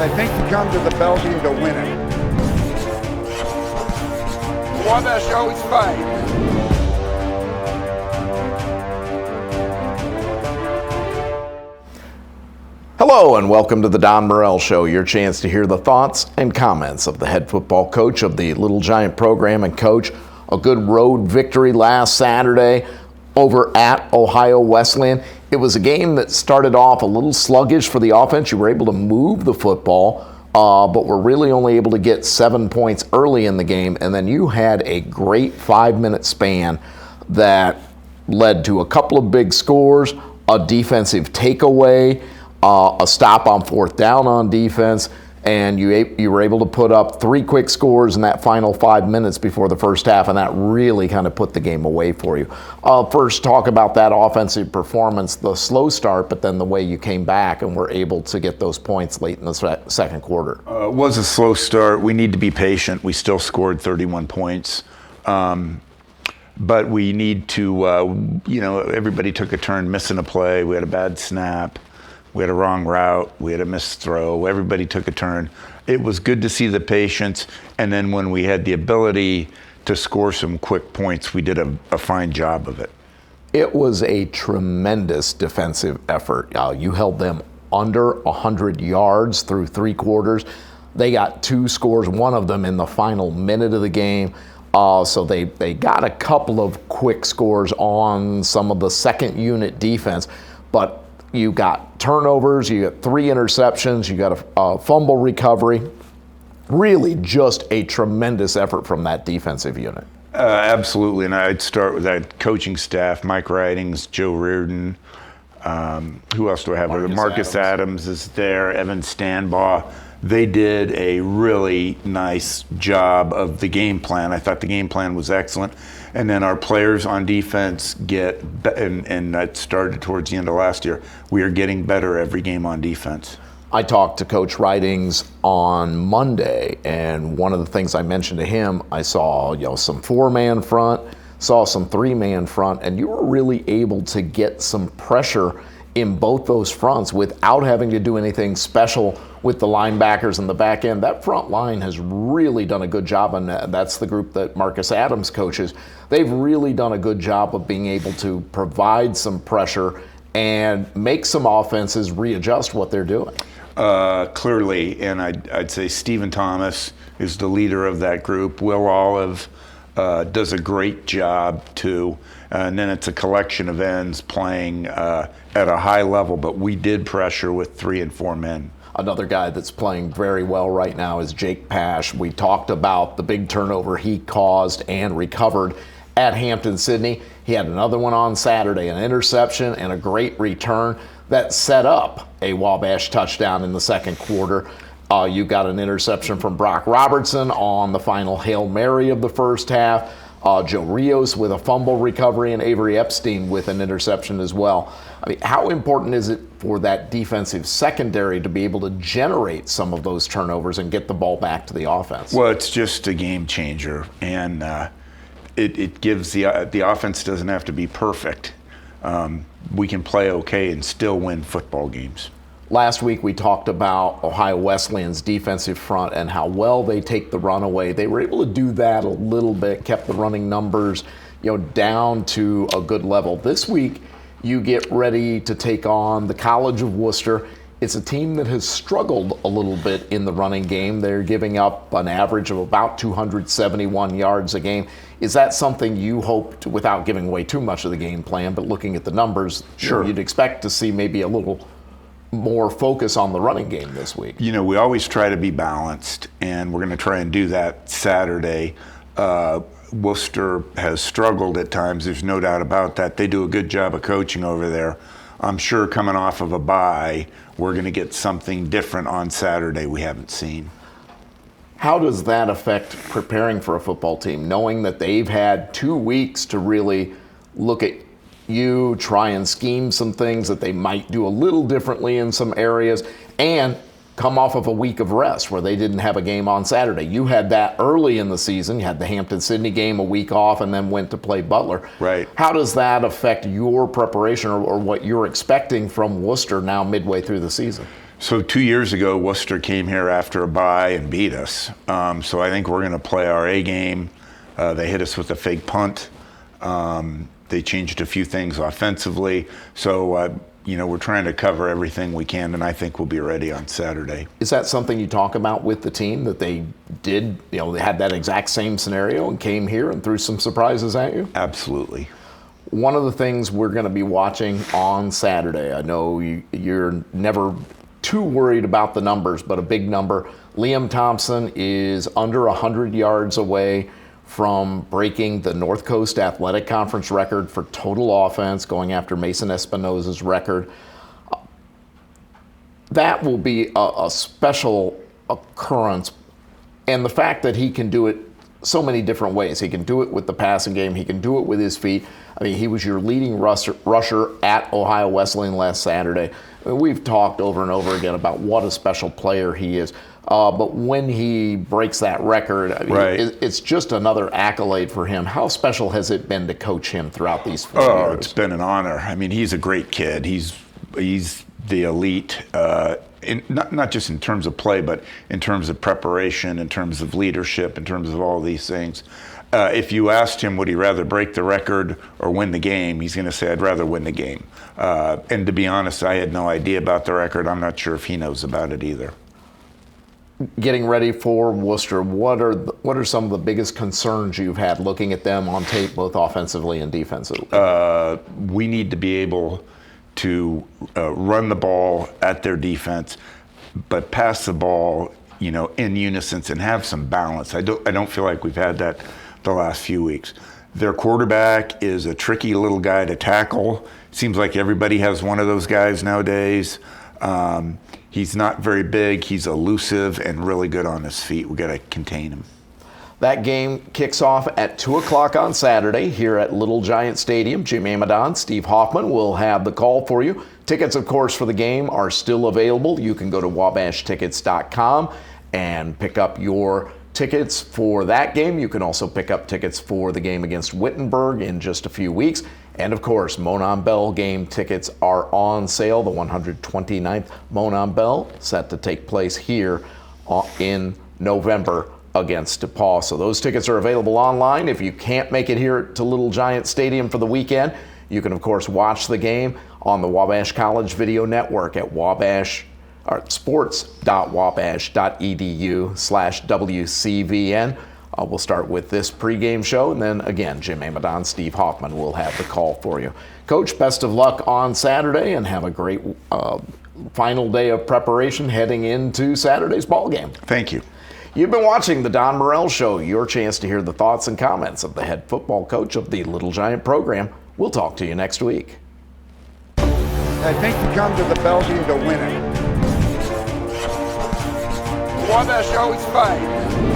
I think you come to the Belgian to win it. Wabash always fight. Hello and welcome to the Don Morel Show, your chance to hear the thoughts and comments of the head football coach of the Little Giant program and coach a good road victory last Saturday over at Ohio Wesleyan. It was a game that started off a little sluggish for the offense. You were able to move the football, but were really only able to get 7 points early in the game, and then you had a great 5-minute span that led to a couple of big scores, a defensive takeaway, a stop on fourth down on defense, and you were able to put up 3 quick scores in that final 5 minutes before the first half, and that really kind of put the game away for you. First, talk about that offensive performance, the slow start, but then the way you came back and were able to get those points late in the second quarter. It was a slow start. We need to be patient. We still scored 31 points. But we need to, everybody took a turn missing a play. We had a bad snap. We had a wrong route. We had a missed throw. Everybody took a turn. It was good to see the patience. And then when we had the ability to score some quick points, we did a fine job of it. It was a tremendous defensive effort. You held them under 100 yards through 3 quarters. They got 2 scores, one of them in the final minute of the game. So they got a couple of quick scores on some of the second unit defense, but you got turnovers, you got 3 interceptions, you got a fumble recovery. Really just a tremendous effort from that defensive unit. Absolutely, and I'd start with that coaching staff, Mike Ridings, Joe Reardon. Who else do I have? Marcus Adams is there, Evan Stanbaugh. They did a really nice job of the game plan. I thought the game plan was excellent. And then our players on defense and that started towards the end of last year, we are getting better every game on defense. I talked to Coach Ridings on Monday, and one of the things I mentioned to him, I saw some 4-man front, saw some 3-man front, and you were really able to get some pressure in both those fronts without having to do anything special with the linebackers in the back end. That front line has really done a good job, and that's the group that Marcus Adams coaches. They've really done a good job of being able to provide some pressure and make some offenses readjust what they're doing. Clearly, and I'd say Stephen Thomas is the leader of that group. Will Olive does a great job too. And then it's a collection of ends playing at a high level, but we did pressure with 3 and 4 men. Another guy that's playing very well right now is Jake Pash. We talked about the big turnover he caused and recovered at Hampton-Sydney. He had another one on Saturday, an interception and a great return that set up a Wabash touchdown in the second quarter. You got an interception from Brock Robertson on the final Hail Mary of the first half. Joe Rios with a fumble recovery, and Avery Epstein with an interception as well. I mean, how important is it for that defensive secondary to be able to generate some of those turnovers and get the ball back to the offense? Well, it's just a game changer, and it gives the offense doesn't have to be perfect. We can play okay and still win football games. Last week we talked about Ohio Wesleyan's defensive front and how well they take the run away. They were able to do that a little bit, kept the running numbers down to a good level. This week you get ready to take on the College of Wooster. It's a team that has struggled a little bit in the running game. They're giving up an average of about 271 yards a game. Is that something you hoped, without giving away too much of the game plan, but looking at the numbers, sure, you'd expect to see maybe a little more focus on the running game this week? We always try to be balanced, and we're going to try and do that Saturday. Wooster has struggled at times, there's no doubt about that. They do a good job of coaching over there. I'm sure coming off of a bye, we're going to get something different on Saturday we haven't seen. How does that affect preparing for a football team, knowing that they've had 2 weeks to really look at you, try and scheme some things that they might do a little differently in some areas, and come off of a week of rest where they didn't have a game on Saturday? You had that early in the season. You had the Hampton-Sydney game, a week off, and then went to play Butler. Right. How does that affect your preparation or what you're expecting from Wooster now midway through the season? So 2 years ago, Wooster came here after a bye and beat us. So I think we're going to play our A game. They hit us with a fake punt. They changed a few things offensively. So, we're trying to cover everything we can, and I think we'll be ready on Saturday. Is that something you talk about with the team, that they did, they had that exact same scenario and came here and threw some surprises at you? Absolutely. One of the things we're going to be watching on Saturday, I know you're never too worried about the numbers, but a big number. Liam Thompson is under 100 yards away from breaking the North Coast Athletic Conference record for total offense, going after Mason Espinosa's record. That will be a special occurrence. And the fact that he can do it so many different ways. He can do it with the passing game. He can do it with his feet. I mean, he was your leading rusher at Ohio Wesleyan last Saturday. I mean, we've talked over and over again about what a special player he is. But when he breaks that record, I mean, right. It's just another accolade for him. How special has it been to coach him throughout these 4 years? It's been an honor. I mean, he's a great kid. He's the elite, not just in terms of play, but in terms of preparation, in terms of leadership, in terms of all these things. If you asked him, would he rather break the record or win the game, he's going to say, I'd rather win the game. And to be honest, I had no idea about the record. I'm not sure if he knows about it either. Getting ready for Wooster, what are some of the biggest concerns you've had looking at them on tape, both offensively and defensively? We need to be able to run the ball at their defense, but pass the ball, in unison and have some balance. I don't feel like we've had that the last few weeks. Their quarterback is a tricky little guy to tackle. Seems like everybody has one of those guys nowadays. He's not very big. He's elusive and really good on his feet. We got to contain him. That game kicks off at 2 o'clock on Saturday here at Little Giant Stadium. Jim Amadon, Steve Hoffman will have the call for you. Tickets, of course, for the game are still available. You can go to wabashtickets.com and pick up your tickets for that game. You can also pick up tickets for the game against Wittenberg in just a few weeks. And of course, Monon Bell game tickets are on sale. The 129th Monon Bell set to take place here in November against DePaul. So those tickets are available online. If you can't make it here to Little Giant Stadium for the weekend, you can of course watch the game on the Wabash College Video Network at sports.wabash.edu/WCVN. We'll start with this pregame show, and then again, Jim Amadon, Steve Hoffman will have the call for you. Coach, best of luck on Saturday, and have a great final day of preparation heading into Saturday's ball game. Thank you. You've been watching the Don Morel Show, your chance to hear the thoughts and comments of the head football coach of the Little Giant program. We'll talk to you next week. I think you come to the Belgium to win it. Wabash always fight.